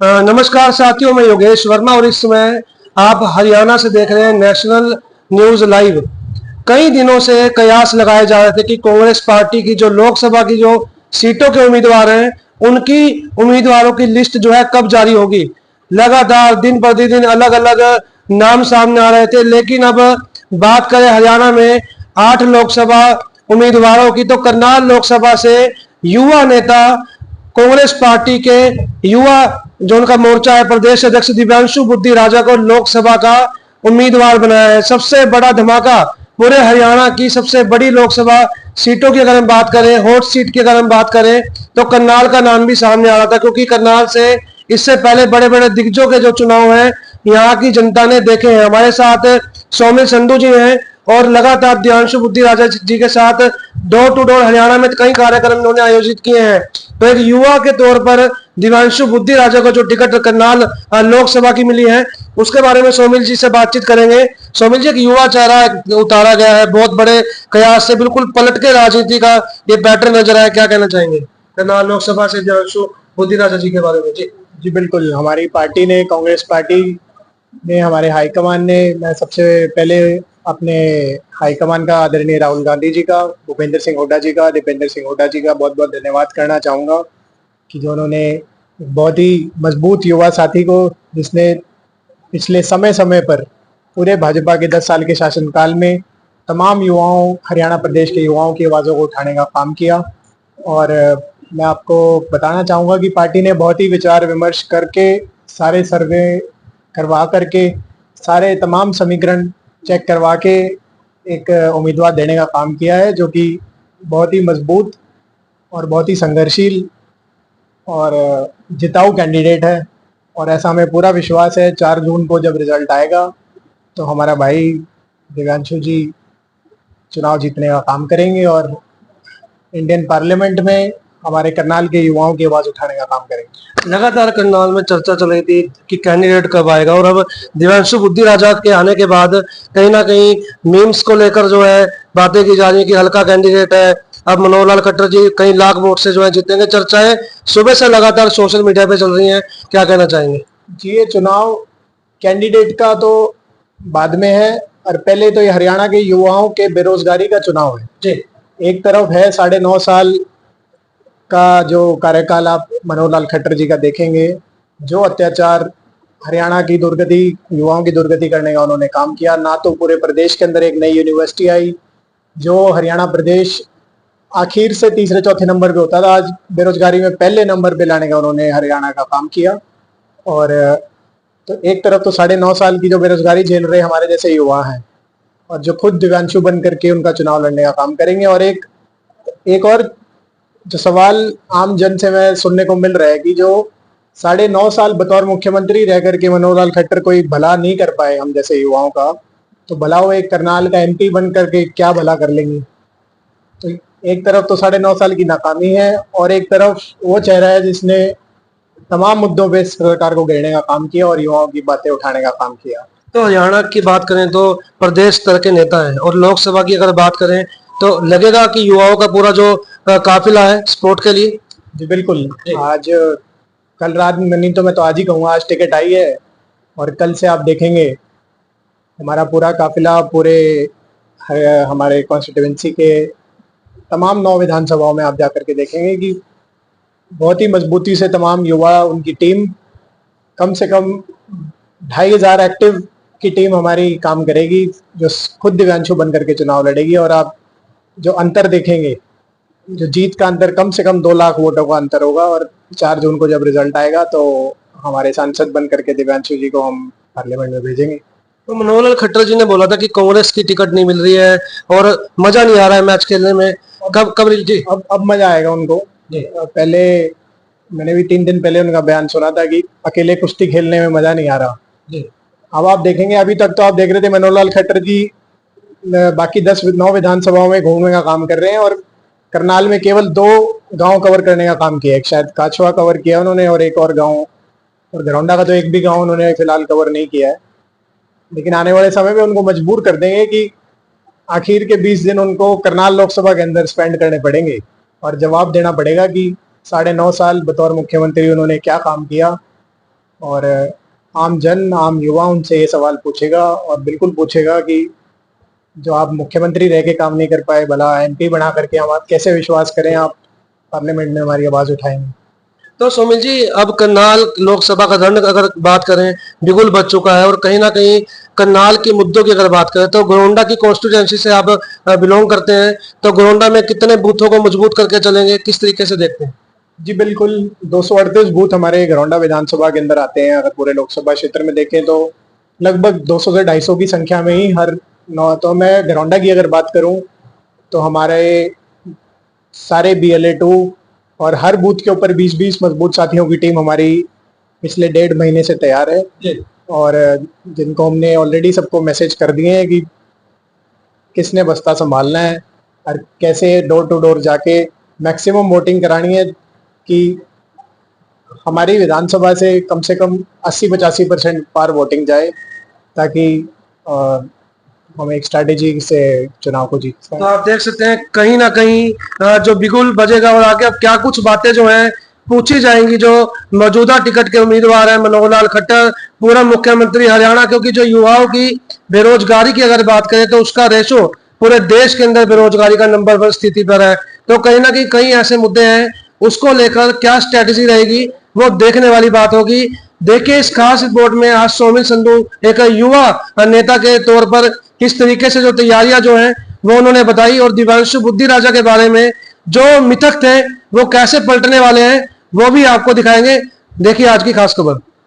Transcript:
नमस्कार साथियों, मैं योगेश वर्मा और इस समय आप हरियाणा से देख रहे हैं नेशनल न्यूज लाइव। कई दिनों से कयास लगाए जा रहे थे कि कांग्रेस पार्टी की जो लोकसभा की जो सीटों के उम्मीदवार हैं, उनकी उम्मीदवारों की लिस्ट जो है कब जारी होगी। लगातार दिन प्रतिदिन अलग अलग नाम सामने आ रहे थे, लेकिन अब बात करें हरियाणा में 8 लोकसभा उम्मीदवारों की, तो करनाल लोकसभा से युवा नेता कांग्रेस पार्टी के युवा जो उनका मोर्चा है, प्रदेश अध्यक्ष दिव्यांशु बुद्धि राजा को लोकसभा का उम्मीदवार बनाया है। सबसे बड़ा धमाका पूरे हरियाणा की सबसे बड़ी लोकसभा सीटों की अगर हम बात करें, हॉट सीट की अगर हम बात करें, तो करनाल का नाम भी सामने आ रहा था, क्योंकि करनाल से इससे पहले बड़े बड़े दिग्गजों के जो चुनाव हैं यहाँ की जनता ने देखे हैं। हमारे साथ सौमिल संधू जी हैं और लगातार दिव्यांशु बुद्धि राजा जी के साथ डोर टू डोर हरियाणा में कई कार्यक्रम उन्होंने आयोजित किए हैं। तो एक युवा के तौर पर दिव्यांशु बुद्धि राजा को जो टिकट करनाल लोकसभा की मिली है, उसके बारे में सौमिल जी से बातचीत करेंगे। सौमिल जी, एक युवा चेहरा उतारा गया है, बहुत बड़े कयास से बिल्कुल पलट के राजनीति का ये पैटर्न नजर आया, क्या कहना चाहेंगे करनाल लोकसभा से दिव्यांशु बुद्धि राजा जी के बारे में? जी जी बिल्कुल, हमारी पार्टी ने, कांग्रेस पार्टी ने, हमारे हाईकमान ने, मैं सबसे पहले अपने हाईकमान का, आदरणीय राहुल गांधी जी का, भूपेंद्र सिंह हुड्डा जी का, दीपेंद्र सिंह हुड्डा जी का बहुत बहुत धन्यवाद करना चाहूँगा कि जो उन्होंने बहुत ही मजबूत युवा साथी को, जिसने पिछले समय समय पर पूरे भाजपा के 10 साल के शासनकाल में तमाम युवाओं, हरियाणा प्रदेश के युवाओं की आवाज़ों को उठाने का काम किया। और मैं आपको बताना चाहूँगा कि पार्टी ने बहुत ही विचार विमर्श करके, सारे सर्वे करवा करके, सारे तमाम समीकरण चेक करवा के एक उम्मीदवार देने का काम किया है, जो कि बहुत ही मजबूत और बहुत ही संघर्षशील और जिताऊ कैंडिडेट है। और ऐसा हमें पूरा विश्वास है 4 जून को जब रिजल्ट आएगा तो हमारा भाई दिव्यांशु जी चुनाव जीतने का काम करेंगे और इंडियन पार्लियामेंट में हमारे करनाल के युवाओं की आवाज उठाने का काम करेंगे। लगातार करनाल में चर्चा चल रही थी कि कैंडिडेट कब आएगा, और अब दिव्यांशु बुद्धि राजा के आने के बाद कहीं ना कहीं मीम्स को लेकर जो है बातें की जा रही है कि हल्का कैंडिडेट है, अब मनोहर लाल खट्टर जी कई लाख वोट से जो है जीतेंगे। चर्चाएं सुबह से लगातार सोशल मीडिया पे चल रही हैं, क्या कहना चाहेंगे? जी, ये चुनाव कैंडिडेट का तो बाद में है, और पहले तो ये हरियाणा के युवाओं के बेरोजगारी का चुनाव है। जी, एक तरफ है 9.5 साल का जो कार्यकाल आप मनोहर लाल खट्टर जी का देखेंगे, जो अत्याचार, हरियाणा की दुर्गति, युवाओं की दुर्गति करने का उन्होंने काम किया। ना तो पूरे प्रदेश के अंदर एक नई यूनिवर्सिटी आई, जो हरियाणा प्रदेश आखिर से तीसरे चौथे नंबर पे होता था, आज बेरोजगारी में पहले नंबर पे लाने का उन्होंने हरियाणा का काम किया। और तो एक तरफ तो 9.5 साल की जो बेरोजगारी झेल रहे हमारे जैसे युवा हैं, और जो खुद दिव्यांशु बन करके उनका चुनाव लड़ने का काम करेंगे। और एक और जो सवाल आम जन से मैं सुनने को मिल रहा है कि जो 9.5 साल बतौर मुख्यमंत्री रह करके मनोहर लाल खट्टर कोई भला नहीं कर पाए हम जैसे युवाओं का, तो भला वो एक करनाल का एमपी बन करके क्या भला कर लेंगे। तो एक तरफ तो 9.5 साल की नाकामी है, और एक तरफ वो चेहरा है जिसने तमाम मुद्दों पे सरकार को घेरने का काम किया और युवाओं की बातें उठाने का काम किया। तो हरियाणा की बात करें तो प्रदेश स्तर के नेता है, और लोकसभा की अगर बात करें तो लगेगा कि युवाओं का पूरा जो काफिला है सपोर्ट के लिए। जी बिल्कुल, आज कल रात में, नहीं तो मैं तो आज ही कहूँगा, आज टिकट आई है और कल से आप देखेंगे हमारा पूरा काफिला पूरे हमारे कॉन्स्टिट्यूएंसी के तमाम 9 विधानसभाओं में आप जाकर के देखेंगे कि बहुत ही मजबूती से तमाम युवा, उनकी टीम, कम से कम 2,500 एक्टिव की टीम हमारी काम करेगी, जो खुद दिव्यांशु बन करके चुनाव लड़ेगी। और आप जो अंतर देखेंगे, जो जीत का अंतर कम से कम 2 लाख वोटों का अंतर होगा। और 4 जून को जब रिजल्ट आएगा तो हमारे सांसद बन करके दिव्यांशु जी को हम पार्लियामेंट में भेजेंगे। तो मनोहर लाल खट्टर जी ने बोला था कि कांग्रेस की टिकट नहीं मिल रही है और मजा नहीं आ रहा है मैच खेलने में, कब कब जी? अब मजा आएगा उनको जी। पहले मैंने भी 3 दिन पहले उनका बयान सुना था कि अकेले कुश्ती खेलने में मजा नहीं आ रहा जी। अब आप देखेंगे, अभी तक तो आप देख रहे थे मनोहर लाल खट्टर जी बाकी 9 विधानसभाओं में घूमने का काम कर रहे हैं, और करनाल में केवल 2 गांव कवर करने का काम किया। एक शायद काछवा कवर किया उन्होंने, और एक और गांव, और घरौंडा का तो एक भी गांव उन्होंने फिलहाल कवर नहीं किया है। लेकिन आने वाले समय में उनको मजबूर कर देंगे कि आखिर के 20 दिन उनको करनाल लोकसभा के अंदर स्पेंड करने पड़ेंगे, और जवाब देना पड़ेगा कि 9.5 साल बतौर मुख्यमंत्री उन्होंने क्या काम किया, और आम जन, आम युवा उनसे ये सवाल पूछेगा और बिल्कुल पूछेगा कि जो आप मुख्यमंत्री रह के काम नहीं कर पाए, भला एमपी बना करके हम आप कैसे विश्वास करें आप पार्लियामेंट में हमारी आवाज उठाएंगे। तो सोमिल जी, अब करनाल लोकसभा का रण अगर बात करें बिगुल बच चुका है, और कहीं ना कहीं करनाल के मुद्दों की अगर बात करें तो गोरंडा की कॉन्स्टिट्यूएंसी से आप बिलोंग करते हैं, तो गोरंडा में कितने बूथों को मजबूत करके चलेंगे, किस तरीके से देखते हैं? जी बिल्कुल, 238 बूथ हमारे घरौंडा विधानसभा के अंदर आते हैं। अगर पूरे लोकसभा क्षेत्र में देखें तो लगभग 200 से 250 की संख्या में ही हर नौ, तो मैं घरौंडा की अगर बात करूं तो हमारे सारे BLA 2 और हर बूथ के ऊपर 20-20 मजबूत साथियों की टीम हमारी पिछले 1.5 महीने से तैयार है, और जिनको हमने ऑलरेडी सबको मैसेज कर दिए हैं कि किसने बस्ता संभालना है और कैसे डोर टू डोर जाके मैक्सिमम वोटिंग करानी है कि हमारी विधानसभा से कम 80-85% पार वोटिंग जाए, ताकि हम एक स्ट्रैटेजी से चुनाव को जीत तो सकें। आप देख सकते हैं कहीं ना कहीं जो बिगुल बजेगा, और आगे अब क्या कुछ बातें जो हैं पूछी जाएंगी जो मौजूदा टिकट के उम्मीदवार हैं मनोहर लाल खट्टर, पूर्व मुख्यमंत्री हरियाणा, क्योंकि जो युवाओं की बेरोजगारी की अगर बात करें तो उसका रेशो पूरे देश के अंदर बेरोजगारी का नंबर 1 स्थिति पर है। तो कहीं ना कहीं ऐसे मुद्दे हैं, उसको लेकर क्या स्ट्रेटेजी रहेगी वो देखने वाली बात होगी। देखिए इस खास रिपोर्ट में आज सोमिल संधू एक युवा नेता के तौर पर किस तरीके से जो तैयारियां जो हैं वो उन्होंने बताई, और दिव्यांशु बुद्धि राजा के बारे में जो मिथक थे वो कैसे पलटने वाले हैं वो भी आपको दिखाएंगे। देखिए आज की खास खबर।